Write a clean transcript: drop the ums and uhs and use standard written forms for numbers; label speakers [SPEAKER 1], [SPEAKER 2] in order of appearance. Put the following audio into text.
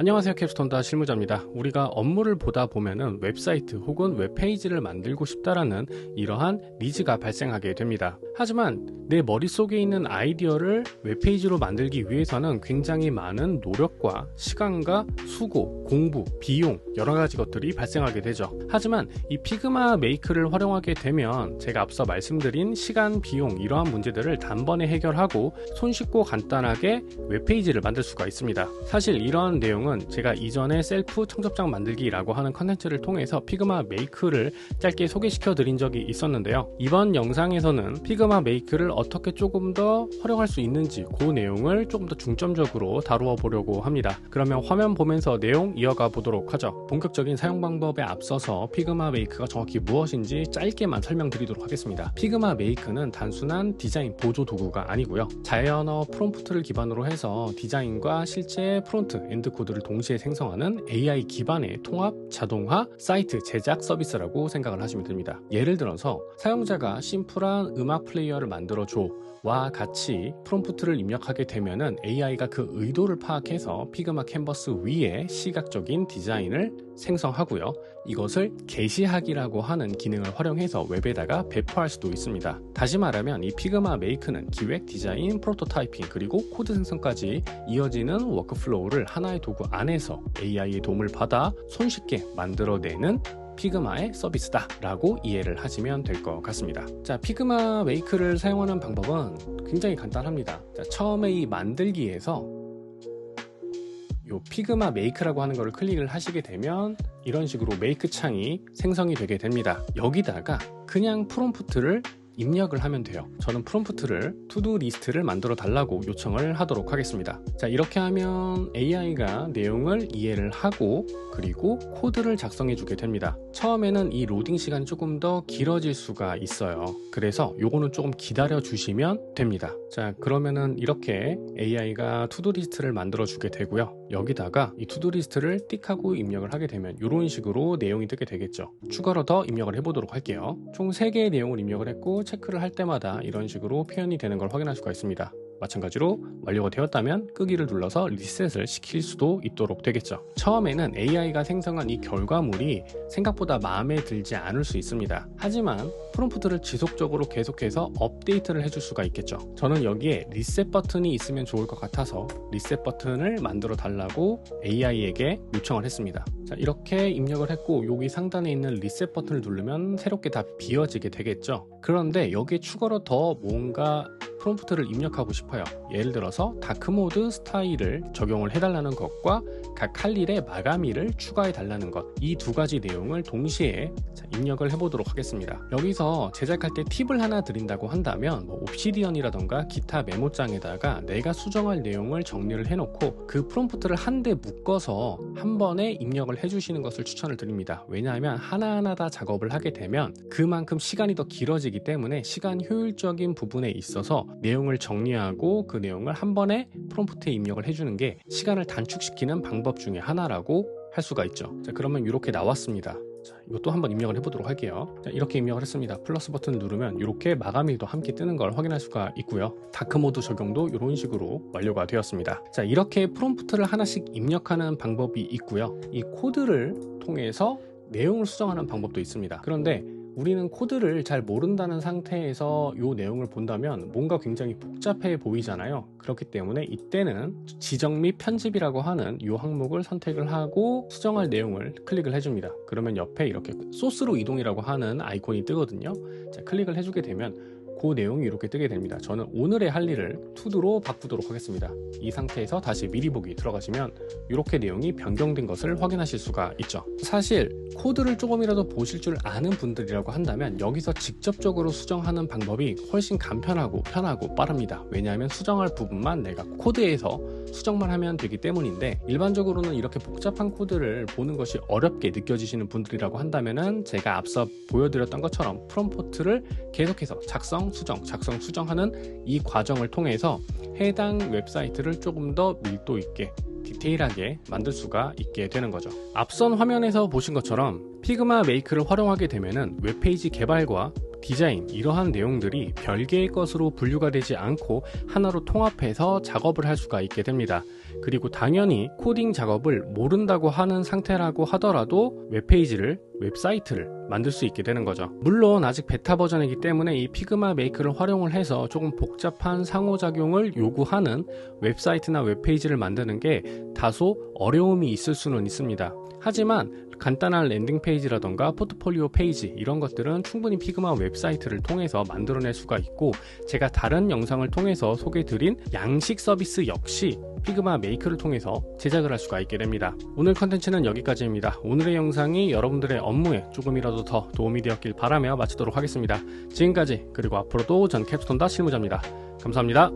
[SPEAKER 1] 안녕하세요. 캡스톤다 실무자입니다. 우리가 업무를 보다 보면은 웹사이트 혹은 웹페이지를 만들고 싶다라는 이러한 니즈가 발생하게 됩니다. 하지만 내 머릿속에 있는 아이디어를 웹페이지로 만들기 위해서는 굉장히 많은 노력과 시간과 수고, 공부, 비용 여러 가지 것들이 발생하게 되죠. 하지만 이 피그마 메이크를 활용하게 되면 제가 앞서 말씀드린 시간, 비용 이러한 문제들을 단번에 해결하고 손쉽고 간단하게 웹페이지를 만들 수가 있습니다. 사실 이러한 내용은 제가 이전에 셀프 청첩장 만들기라고 하는 컨텐츠를 통해서 피그마 메이크를 짧게 소개시켜 드린 적이 있었는데요. 이번 영상에서는 피그마 메이크를 어떻게 조금 더 활용할 수 있는지 그 내용을 조금 더 중점적으로 다루어 보려고 합니다. 그러면 화면 보면서 내용 이어가 보도록 하죠. 본격적인 사용 방법에 앞서서 피그마 메이크가 정확히 무엇인지 짧게만 설명드리도록 하겠습니다. 피그마 메이크는 단순한 디자인 보조 도구가 아니고요. 자연어 프롬프트를 기반으로 해서 디자인과 실제 프론트 엔드 코드를 동시에 생성하는 AI 기반의 통합 자동화 사이트 제작 서비스라고 생각을 하시면 됩니다. 예를 들어서 사용자가 심플한 음악 플레이어를 만들어줘 와 같이 프롬프트를 입력하게 되면은 AI가 그 의도를 파악해서 피그마 캔버스 위에 시각적인 디자인을 생성하고요. 이것을 게시하기라고 하는 기능을 활용해서 웹에다가 배포할 수도 있습니다. 다시 말하면 이 피그마 메이크는 기획, 디자인, 프로토타이핑 그리고 코드 생성까지 이어지는 워크플로우를 하나의 도구 안에서 AI의 도움을 받아 손쉽게 만들어내는 피그마의 서비스다 라고 이해를 하시면 될 것 같습니다. 자, 피그마 메이크를 사용하는 방법은 굉장히 간단합니다. 자, 처음에 이 만들기에서 요 피그마 메이크라고 하는 거를 클릭을 하시게 되면 이런 식으로 메이크 창이 생성이 되게 됩니다. 여기다가 그냥 프롬프트를 입력을 하면 돼요. 저는 프롬프트를 투두 리스트를 만들어 달라고 요청을 하도록 하겠습니다. 자, 이렇게 하면 AI가 내용을 이해를 하고 그리고 코드를 작성해 주게 됩니다. 처음에는 이 로딩 시간이 조금 더 길어질 수가 있어요. 그래서 요거는 조금 기다려 주시면 됩니다. 자, 그러면은 이렇게 AI가 투두 리스트를 만들어 주게 되고요. 여기다가 이 투두 리스트를 띡 하고 입력을 하게 되면 이런 식으로 내용이 뜨게 되겠죠. 추가로 더 입력을 해보도록 할게요. 총 3개의 내용을 입력을 했고 체크를 할 때마다 이런 식으로 표현이 되는 걸 확인할 수가 있습니다. 마찬가지로 완료가 되었다면 끄기를 눌러서 리셋을 시킬 수도 있도록 되겠죠. 처음에는 AI가 생성한 이 결과물이 생각보다 마음에 들지 않을 수 있습니다. 하지만 프롬프트를 지속적으로 계속해서 업데이트를 해줄 수가 있겠죠. 저는 여기에 리셋 버튼이 있으면 좋을 것 같아서 리셋 버튼을 만들어 달라고 AI에게 요청을 했습니다. 자, 이렇게 입력을 했고 여기 상단에 있는 리셋 버튼을 누르면 새롭게 다 비워지게 되겠죠. 그런데 여기에 추가로 더 뭔가 프롬프트를 입력하고 싶어요. 예를 들어서 다크모드 스타일을 적용을 해달라는 것과 각 할 일의 마감일을 추가해 달라는 것, 이 두 가지 내용을 동시에 입력을 해보도록 하겠습니다. 여기서 제작할 때 팁을 하나 드린다고 한다면 옵시디언이라던가 기타 메모장에다가 내가 수정할 내용을 정리를 해놓고 그 프롬프트를 한데 묶어서 한 번에 입력을 해주시는 것을 추천을 드립니다. 왜냐하면 하나하나 다 작업을 하게 되면 그만큼 시간이 더 길어지기 때문에 시간 효율적인 부분에 있어서 내용을 정리하고 그 내용을 한 번에 프롬프트에 입력을 해주는 게 시간을 단축시키는 방법 중에 하나라고 할 수가 있죠. 자, 그러면 이렇게 나왔습니다. 자, 이것도 한번 입력을 해보도록 할게요. 자, 이렇게 입력을 했습니다. 플러스 버튼을 누르면 이렇게 마감일도 함께 뜨는 걸 확인할 수가 있고요. 다크모드 적용도 이런 식으로 완료가 되었습니다. 자, 이렇게 프롬프트를 하나씩 입력하는 방법이 있고요. 이 코드를 통해서 내용을 수정하는 방법도 있습니다. 그런데 우리는 코드를 잘 모른다는 상태에서 이 내용을 본다면 뭔가 굉장히 복잡해 보이잖아요. 그렇기 때문에 이때는 지정 및 편집이라고 하는 이 항목을 선택을 하고 수정할 내용을 클릭을 해줍니다. 그러면 옆에 이렇게 소스로 이동이라고 하는 아이콘이 뜨거든요. 자, 클릭을 해주게 되면 그 내용이 이렇게 뜨게 됩니다. 저는 오늘의 할 일을 투두로 바꾸도록 하겠습니다. 이 상태에서 다시 미리 보기 들어가시면 이렇게 내용이 변경된 것을 확인하실 수가 있죠. 사실 코드를 조금이라도 보실 줄 아는 분들이라고 한다면 여기서 직접적으로 수정하는 방법이 훨씬 간편하고 편하고 빠릅니다. 왜냐하면 수정할 부분만 내가 코드에서 수정만 하면 되기 때문인데 일반적으로는 이렇게 복잡한 코드를 보는 것이 어렵게 느껴지시는 분들이라고 한다면은 제가 앞서 보여드렸던 것처럼 프롬프트를 계속해서 작성, 수정하는 이 과정을 통해서 해당 웹사이트를 조금 더 밀도 있게 디테일하게 만들 수가 있게 되는 거죠. 앞선 화면에서 보신 것처럼 피그마 메이크를 활용하게 되면은 웹페이지 개발과 디자인 이러한 내용들이 별개의 것으로 분류가 되지 않고 하나로 통합해서 작업을 할 수가 있게 됩니다. 그리고 당연히 코딩 작업을 모른다고 하는 상태라고 하더라도 웹페이지를, 웹사이트를 만들 수 있게 되는 거죠. 물론 아직 베타 버전이기 때문에 이 피그마 메이커를 활용을 해서 조금 복잡한 상호작용을 요구하는 웹사이트나 웹페이지를 만드는 게 다소 어려움이 있을 수는 있습니다. 하지만 간단한 랜딩 페이지라던가 포트폴리오 페이지 이런 것들은 충분히 피그마 웹사이트를 통해서 만들어낼 수가 있고, 제가 다른 영상을 통해서 소개드린 양식 서비스 역시 피그마 메이커를 통해서 제작을 할 수가 있게 됩니다. 오늘 컨텐츠는 여기까지입니다. 오늘의 영상이 여러분들의 업무에 조금이라도 더 도움이 되었길 바라며 마치도록 하겠습니다. 지금까지, 그리고 앞으로도 전 캡스톤 실무자입니다. 감사합니다.